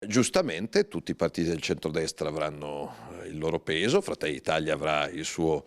Giustamente tutti i partiti del centrodestra avranno il loro peso, Fratelli d'Italia avrà il suo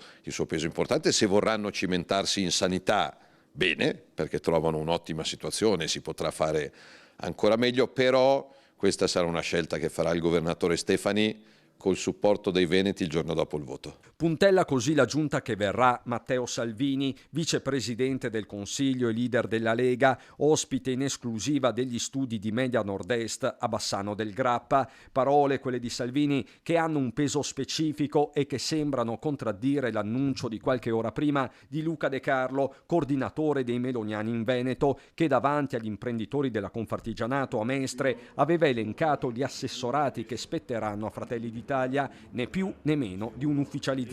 peso importante, se vorranno cimentarsi in sanità bene, perché trovano un'ottima situazione, si potrà fare ancora meglio, però questa sarà una scelta che farà il governatore Stefani col supporto dei veneti il giorno dopo il voto. Puntella così la giunta che verrà Matteo Salvini, vicepresidente del Consiglio e leader della Lega, ospite in esclusiva degli studi di Media Nord-Est a Bassano del Grappa. Parole, quelle di Salvini, che hanno un peso specifico e che sembrano contraddire l'annuncio di qualche ora prima di Luca De Carlo, coordinatore dei meloniani in Veneto, che davanti agli imprenditori della Confartigianato a Mestre aveva elencato gli assessorati che spetteranno a Fratelli d'Italia, né più né meno di un'ufficializzazione.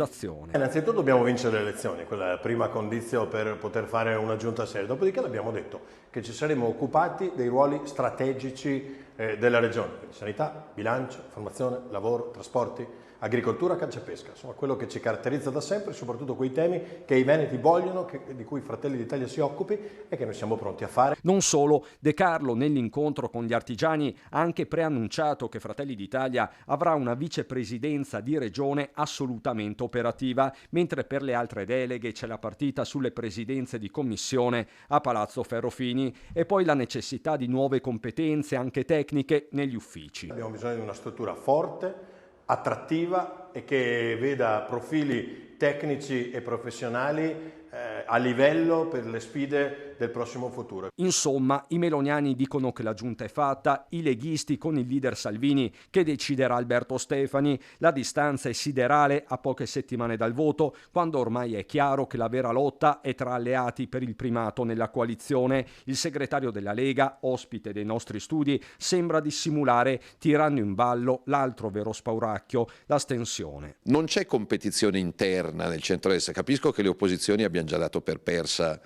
Innanzitutto dobbiamo vincere le elezioni, quella è la prima condizione per poter fare una giunta seria. Dopodiché l'abbiamo detto che ci saremo occupati dei ruoli strategici della regione, quindi sanità, bilancio, formazione, lavoro, trasporti, agricoltura, caccia e pesca, insomma quello che ci caratterizza da sempre, soprattutto quei temi che i veneti vogliono, di cui Fratelli d'Italia si occupi e che noi siamo pronti a fare. Non solo, De Carlo nell'incontro con gli artigiani ha anche preannunciato che Fratelli d'Italia avrà una vicepresidenza di regione assolutamente operativa, mentre per le altre deleghe c'è la partita sulle presidenze di commissione a Palazzo Ferrofini e poi la necessità di nuove competenze anche tecniche negli uffici. Abbiamo bisogno di una struttura forte, attrattiva e che veda profili tecnici e professionali a livello per le sfide del prossimo futuro. Insomma, i meloniani dicono che la giunta è fatta, i leghisti con il leader Salvini che deciderà Alberto Stefani, la distanza è siderale a poche settimane dal voto, quando ormai è chiaro che la vera lotta è tra alleati per il primato nella coalizione. Il segretario della Lega, ospite dei nostri studi, sembra dissimulare, tirando in ballo l'altro vero spauracchio, l'astensione. Non c'è competizione interna nel centrodestra, capisco che le opposizioni abbiano già dato per persa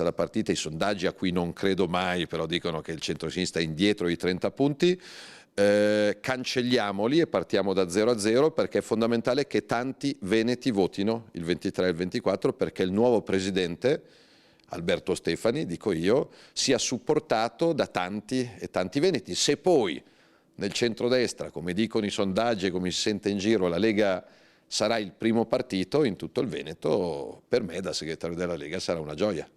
la partita, i sondaggi a cui non credo mai, però dicono che il centrosinistra è indietro di 30 punti, cancelliamoli e partiamo da 0-0 perché è fondamentale che tanti veneti votino il 23 e il 24 perché il nuovo presidente, Alberto Stefani, dico io, sia supportato da tanti e tanti veneti. Se poi nel centrodestra, come dicono i sondaggi e come si sente in giro, la Lega sarà il primo partito in tutto il Veneto, per me da segretario della Lega sarà una gioia.